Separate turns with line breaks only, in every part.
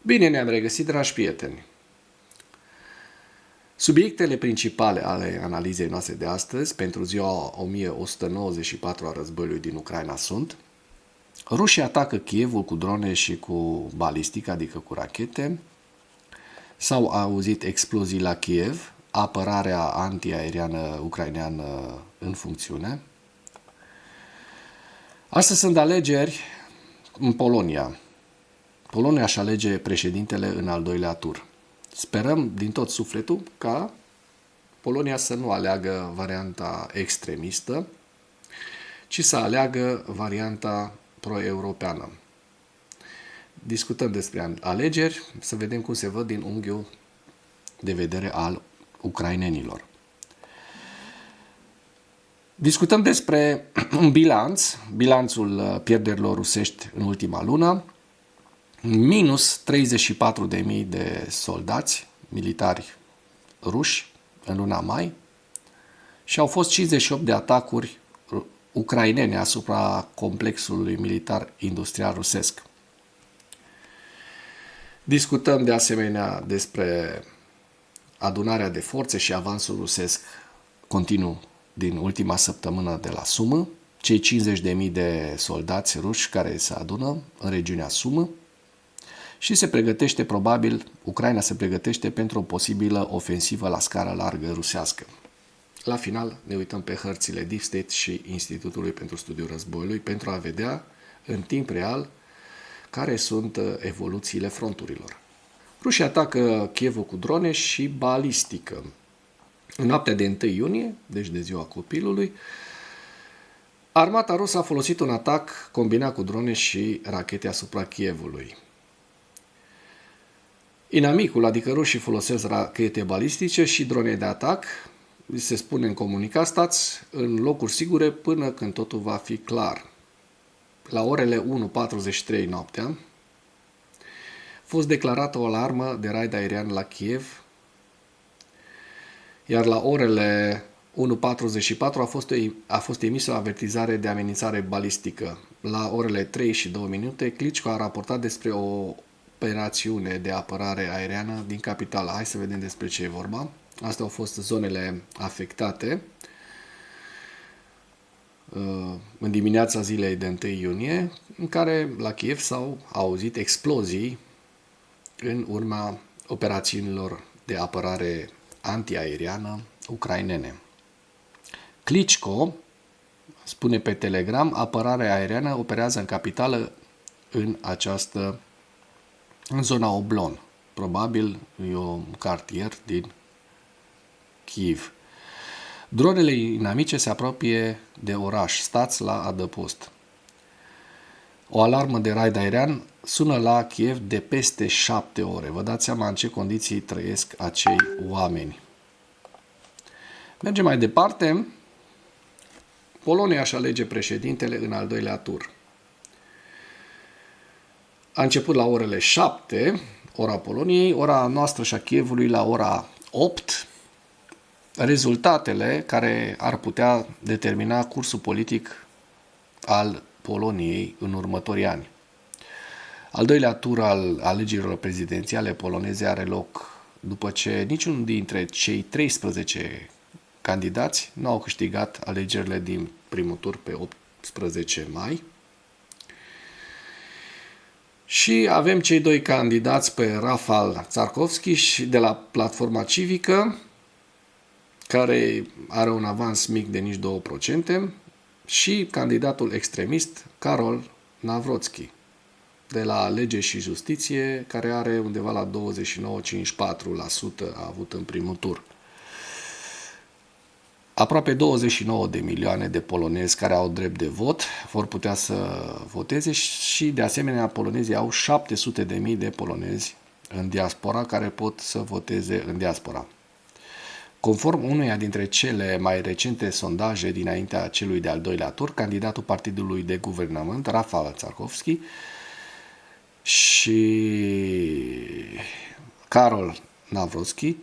Bine ne-am regăsit, dragi prieteni! Subiectele principale ale analizei noastre de astăzi, pentru ziua 1194 a războiului din Ucraina, sunt: rușii atacă Kievul cu drone și cu balistică, adică cu rachete; s-au auzit explozii la Kiev; apărarea antiaeriană ucraineană în funcțiune; astăzi sunt alegeri în Polonia. Polonia își alege președintele în al doilea tur. Sperăm din tot sufletul ca Polonia să nu aleagă varianta extremistă, ci să aleagă varianta pro-europeană. Discutăm despre alegeri, să vedem cum se văd din unghiul de vedere al ucrainenilor. Discutăm despre un bilanțul pierderilor rusești în ultima lună: minus 34.000 de soldați militari ruși în luna mai, și au fost 58 de atacuri ucrainene asupra complexului militar industrial rusesc. Discutăm de asemenea despre adunarea de forțe și avansul rusesc continuu din ultima săptămână de la Sumă, cei 50.000 de soldați ruși care se adună în regiunea Sumă, și se pregătește, probabil, Ucraina se pregătește pentru o posibilă ofensivă la scară largă rusească. La final ne uităm pe hărțile Deep State și Institutului pentru Studiul Războiului pentru a vedea în timp real care sunt evoluțiile fronturilor. Rușii atacă Kievul cu drone și balistică. În noaptea de 1 iunie, deci de ziua copilului, armata rusă a folosit un atac combinat cu drone și rachete asupra Kievului. Inamicul, adică rușii, folosesc rachete balistice și drone de atac. Se spune în comunicat: stați în locuri sigure până când totul va fi clar. La orele 1:43 noaptea a fost declarată o alarmă de raid aerian la Kiev, iar la orele 1:44 a fost emisă o avertizare de amenințare balistică. La orele 3:02 Klitschko a raportat despre o operațiune de apărare aeriană din capitală. Hai să vedem despre ce e vorba. Astea au fost zonele afectate în dimineața zilei de 1 iunie, în care la Kiev s-au auzit explozii în urma operațiunilor de apărare antiaeriană ucrainene. Klitschko spune pe Telegram: apărarea aeriană operează în capitală în zona Oblon. Probabil e un cartier din Kiev. Dronele inamice se apropie de oraș. Stați la adăpost. O alarmă de raid aerian sună la Kiev de peste 7 ore. Vă dați seama în ce condiții trăiesc acei oameni. Mergem mai departe. Polonia își alege președintele în al doilea tur. A început la orele 7, ora Poloniei, ora noastră și a Kievului la ora 8. Rezultatele care ar putea determina cursul politic al Poloniei în următorii ani. Al doilea tur al alegerilor prezidențiale poloneze are loc după ce niciunul dintre cei 13 candidați nu au câștigat alegerile din primul tur pe 18 mai. Și avem cei doi candidați, pe Rafal Trzaskowski de la Platforma Civică, care are un avans mic de nici 2%, și candidatul extremist Karol Nawrocki de la Lege și Justiție, care are undeva la 29,54% a avut în primul tur. Aproape 29 de milioane de polonezi care au drept de vot vor putea să voteze și, de asemenea, polonezii au 700.000 de polonezi în diaspora care pot să voteze în diaspora. Conform unuia dintre cele mai recente sondaje dinaintea celui de-al doilea tur, candidatul partidului de guvernământ, Rafal Trzaskowski, și Karol Nawrocki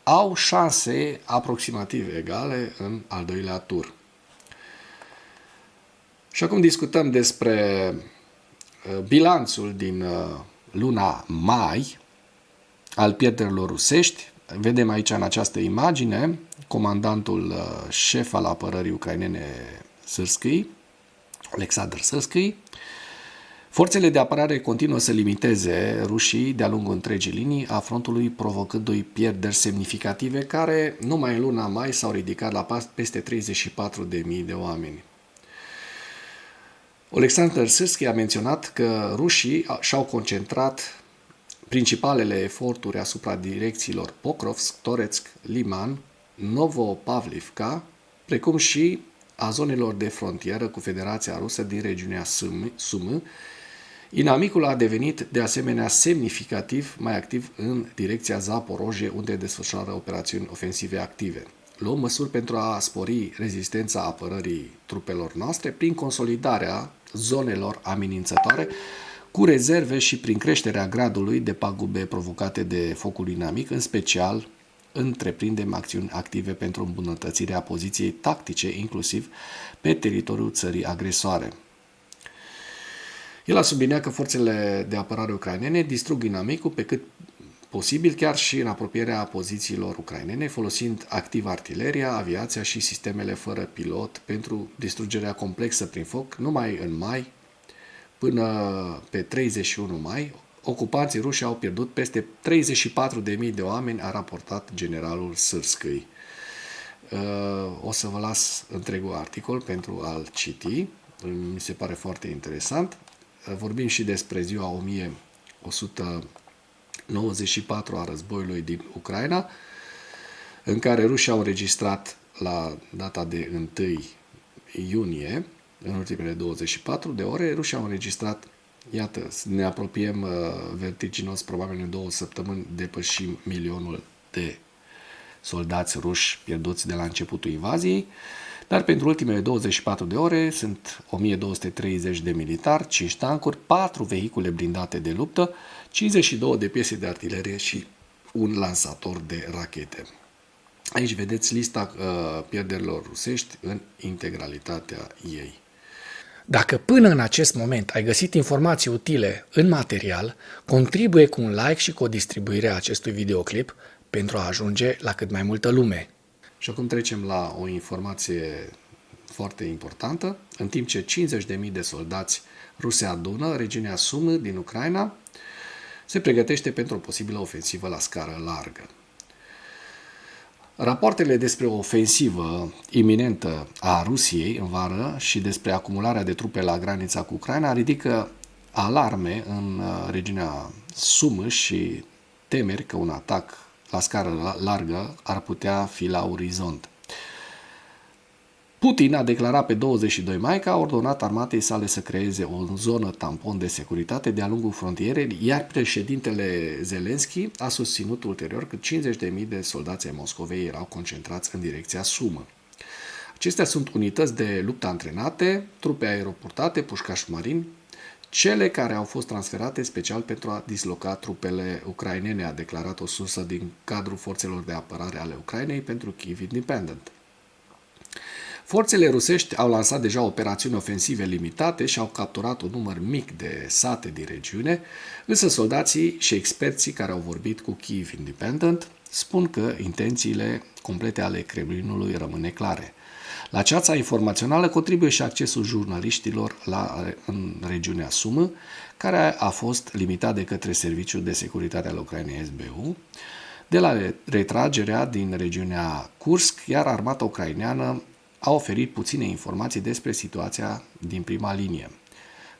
au șanse aproximativ egale în al doilea tur. Și acum discutăm despre bilanțul din luna mai al pierderilor rusești. Vedem aici în această imagine comandantul șef al apărării ucrainene Syrskyi, Alexander Syrskyi. Forțele de apărare continuă să limiteze rușii de-a lungul întregii linii a frontului, provocându-i pierderi semnificative care numai în luna mai s-au ridicat la peste 34.000 de oameni. Alexander Syrskyi a menționat că rușii și-au concentrat principalele eforturi asupra direcțiilor Pokrovsk, Toretsk, Liman, Novopavlivka, precum și a zonelor de frontieră cu Federația Rusă din regiunea Sumy. Inamicul a devenit de asemenea semnificativ mai activ în direcția Zaporozhye, unde desfășoară operațiuni ofensive active. Luăm măsuri pentru a spori rezistența apărării trupelor noastre prin consolidarea zonelor amenințătoare, cu rezerve și prin creșterea gradului de pagube provocate de focul inamic, în special întreprindem acțiuni active pentru îmbunătățirea poziției tactice, inclusiv pe teritoriul țării agresoare. El a subliniat că forțele de apărare ucrainene distrug inamicul pe cât posibil, chiar și în apropierea pozițiilor ucrainene, folosind activ artileria, aviația și sistemele fără pilot pentru distrugerea complexă prin foc. Numai în mai, până pe 31 mai, ocupanții ruși au pierdut peste 34.000 de oameni, a raportat generalul Syrskyi. O să vă las întregul articol pentru a-l citi, mi se pare foarte interesant. Vorbim și despre ziua 1194 a războiului din Ucraina, în care rușii au înregistrat la data de 1 iunie, în ultimele 24 de ore, rușii au înregistrat, iată, ne apropiem vertiginos, probabil în 2 săptămâni depășim 1.000.000 de soldați ruși pierduți de la începutul invaziei, dar pentru ultimele 24 de ore sunt 1230 de militari, 5 tancuri, 4 vehicule blindate de luptă, 52 de piese de artilerie și un lansator de rachete. Aici vedeți lista pierderilor rusești în integralitatea ei.
Dacă până în acest moment ai găsit informații utile în material, contribuie cu un like și cu o distribuire a acestui videoclip pentru a ajunge la cât mai multă lume.
Și acum trecem la o informație foarte importantă. În timp ce 50.000 de soldați ruși se adună, regiunea Sumy din Ucraina se pregătește pentru o posibilă ofensivă la scară largă. Rapoartele despre o ofensivă iminentă a Rusiei în vară și despre acumularea de trupe la granița cu Ucraina ridică alarme în regiunea Sumy și temeri că un atac la scară largă ar putea fi la orizont. Putin a declarat pe 22 mai că a ordonat armatei sale să creeze o zonă tampon de securitate de-a lungul frontierei, iar președintele Zelensky a susținut ulterior că 50.000 de soldați ai Moscovei erau concentrați în direcția Sumy. Acestea sunt unități de luptă antrenate, trupe aeroportate, pușcași marini, cele care au fost transferate special pentru a disloca trupele ucrainene, a declarat o sursă din cadrul forțelor de apărare ale Ucrainei pentru Kyiv Independent. Forțele rusești au lansat deja operațiuni ofensive limitate și au capturat un număr mic de sate din regiune, însă soldații și experții care au vorbit cu Kyiv Independent spun că intențiile complete ale Kremlinului rămân neclare. La ceața informațională contribuie și accesul jurnaliștilor în regiunea Sumy, care a fost limitat de către Serviciul de Securitate al Ucrainei SBU, de la retragerea din regiunea Kursk, iar armata ucraineană a oferit puține informații despre situația din prima linie.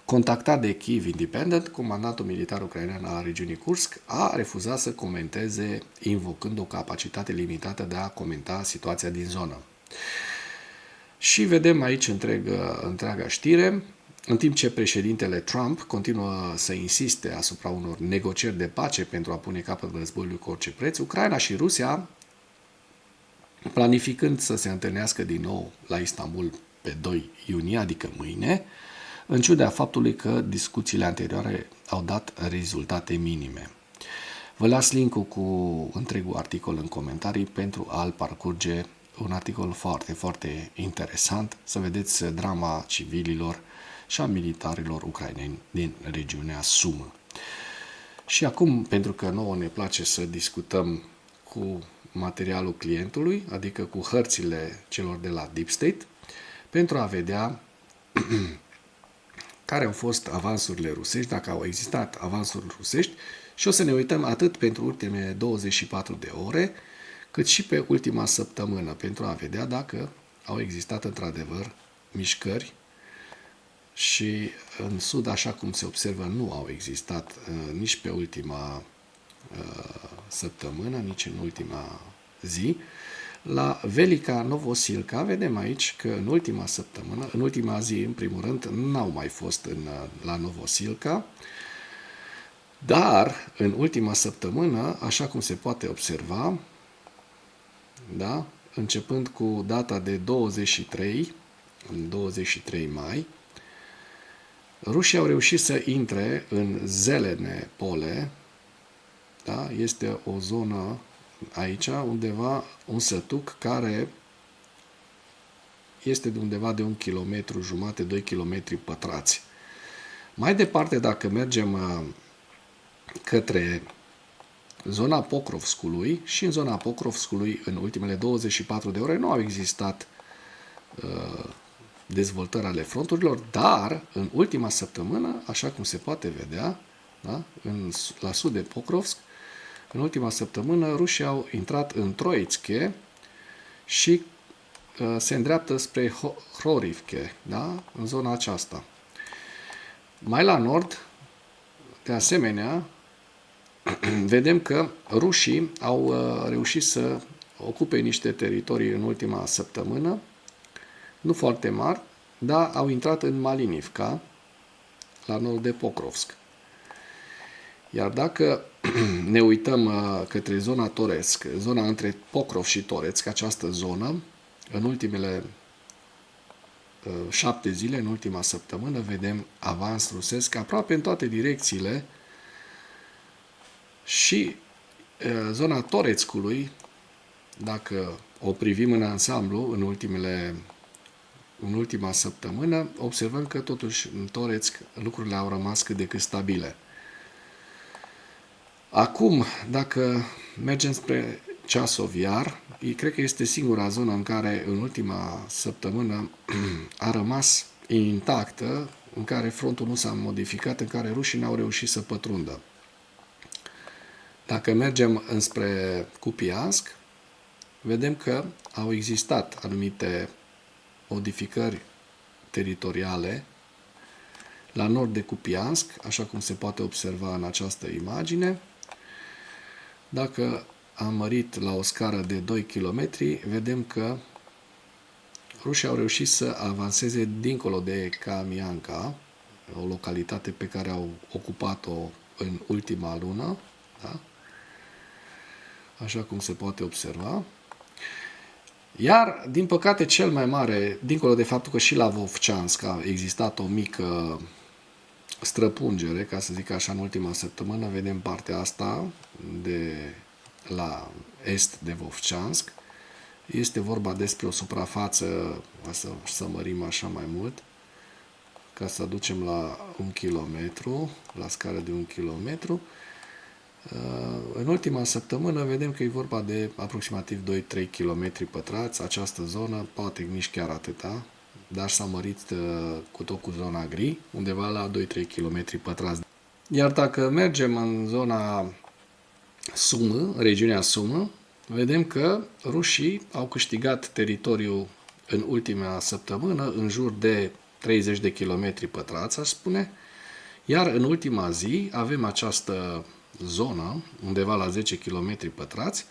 Contactat de Kyiv Independent, comandantul militar ucrainean al regiunii Kursk a refuzat să comenteze, invocând o capacitate limitată de a comenta situația din zonă. Și vedem aici întreaga știre, în timp ce președintele Trump continuă să insiste asupra unor negocieri de pace pentru a pune capăt războiului cu orice preț, Ucraina și Rusia, planificând să se întâlnească din nou la Istanbul pe 2 iunie, adică mâine, în ciuda faptului că discuțiile anterioare au dat rezultate minime. Vă las link-ul cu întregul articol în comentarii pentru a-l parcurge, un articol foarte, foarte interesant, să vedeți drama civililor și a militarilor ucraineni din regiunea Sumy. Și acum, pentru că nouă ne place să discutăm cu materialul clientului, adică cu hărțile celor de la Deep State, pentru a vedea care au fost avansurile rusești, dacă au existat avansuri rusești, și o să ne uităm atât pentru ultimele 24 de ore, cât și pe ultima săptămână, pentru a vedea dacă au existat într-adevăr mișcări. Și în sud, așa cum se observă, nu au existat nici pe ultima săptămână, nici în ultima zi. La Velica Novosilka vedem aici că în ultima săptămână, în ultima zi, în primul rând, n-au mai fost la Novosilka, dar în ultima săptămână, așa cum se poate observa, da, începând cu data de 23 mai, rușii au reușit să intre în Zelene Pole, da? Este o zonă aici, undeva, un sătuc care este de undeva de 1,5 km, 2 km pătrați. Mai departe, dacă mergem către zona Pokrovskului, și în zona Pokrovskului, în ultimele 24 de ore, nu au existat dezvoltări ale fronturilor, dar în ultima săptămână, așa cum se poate vedea, da, la sud de Pokrovsk, în ultima săptămână, rușii au intrat în Troitske și se îndreaptă spre Hrorivke, da, în zona aceasta. Mai la nord, de asemenea, vedem că rușii au reușit să ocupe niște teritorii în ultima săptămână, nu foarte mari, dar au intrat în Malinivka, la nord de Pokrovsk. Iar dacă ne uităm către zona Toretsk, zona între Pokrov și Toretsk, această zonă, în ultimele 7 zile, în ultima săptămână, vedem avans rusesc aproape în toate direcțiile și zona Toretskului, dacă o privim în ansamblu, în ultima săptămână, observăm că totuși în Toretsk lucrurile au rămas cât de cât stabile. Acum, dacă mergem spre Ceasov Iar, cred că este singura zonă în care în ultima săptămână a rămas intactă, în care frontul nu s-a modificat, în care rușii n-au reușit să pătrundă. Dacă mergem înspre Kupiansk, vedem că au existat anumite modificări teritoriale la nord de Kupiansk, așa cum se poate observa în această imagine. Dacă am mărit la o scară de 2 km, vedem că rușii au reușit să avanseze dincolo de Kamianka, o localitate pe care au ocupat-o în ultima lună, da? Așa cum se poate observa. Iar, din păcate, cel mai mare, dincolo de faptul că și la Vovchansk a existat o mică străpungere, ca să zic așa, în ultima săptămână, vedem partea asta de la est de Vovchansk. Este vorba despre o suprafață, să mărim așa mai mult, ca să aducem la 1 kilometru, la scară de 1 kilometru. În ultima săptămână vedem că e vorba de aproximativ 2-3 km pătrați. Această zonă, poate nici chiar atâta, dar s-a mărit cu tot cu zona gri, undeva la 2-3 km pătrați. Iar dacă mergem în zona Sumă, regiunea Sumă, vedem că rușii au câștigat teritoriul în ultima săptămână în jur de 30 de km pătrați, aș spune, iar în ultima zi avem această zonă, undeva la 10 km pătrați,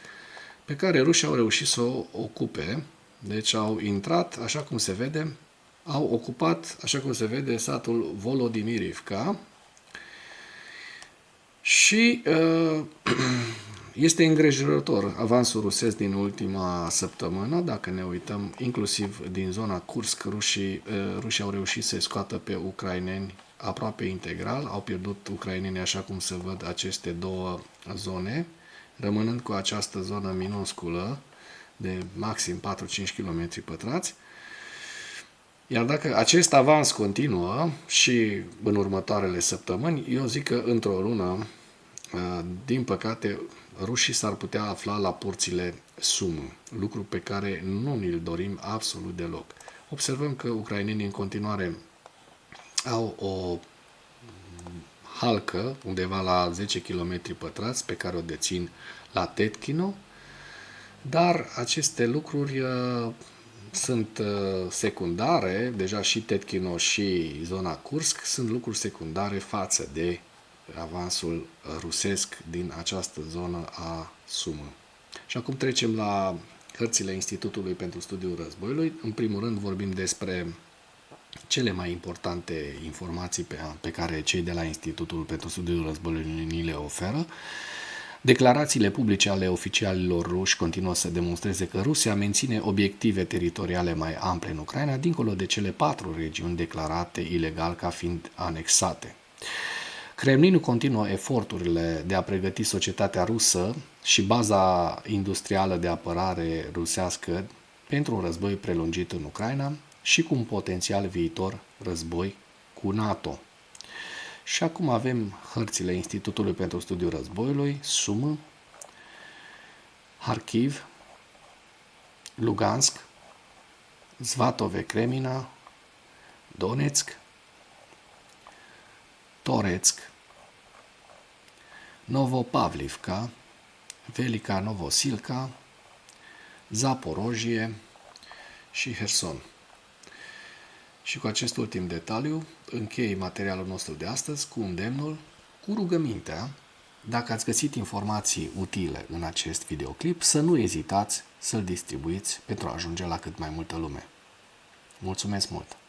pe care rușii au reușit să o ocupe. Deci au intrat, așa cum se vede, au ocupat, așa cum se vede, satul Volodimirivka și este îngrijorător avansul rusesc din ultima săptămână. Dacă ne uităm inclusiv din zona Kursk, rușii au reușit să scoată pe ucraineni aproape integral, au pierdut ucrainenii, așa cum se văd, aceste două zone, rămânând cu această zonă minusculă de maxim 4-5 km pătrați. Iar dacă acest avans continuă și în următoarele săptămâni, eu zic că într-o lună din păcate, rușii s-ar putea afla la porțile Sumă, lucru pe care nu ni-l dorim absolut deloc. Observăm că ucrainenii în continuare au o halcă undeva la 10 km pătrați pe care o dețin la Tetkino, dar aceste lucruri sunt secundare, deja și Tetkino și zona Kursk sunt lucruri secundare față de avansul rusesc din această zonă a Sumă. Și acum trecem la hărțile Institutului pentru Studiul Războiului. În primul rând vorbim despre cele mai importante informații pe care cei de la Institutul pentru Studiul Războiului ni le oferă. Declarațiile publice ale oficialilor ruși continuă să demonstreze că Rusia menține obiective teritoriale mai ample în Ucraina, dincolo de cele 4 regiuni declarate ilegal ca fiind anexate. Kremlinul continuă eforturile de a pregăti societatea rusă și baza industrială de apărare rusească pentru un război prelungit în Ucraina și cu un potențial viitor război cu NATO. Și acum avem hărțile Institutului pentru Studiul Războiului, Sumă, Harkiv, Lugansk, Svatove Kremina, Donetsk, Toretsk, Novopavlivka, Velika Novosilka, Zaporojie și Herson. Și cu acest ultim detaliu închei materialul nostru de astăzi cu îndemnul, cu rugămintea, dacă ați găsit informații utile în acest videoclip, să nu ezitați să-l distribuiți pentru a ajunge la cât mai multă lume. Mulțumesc mult!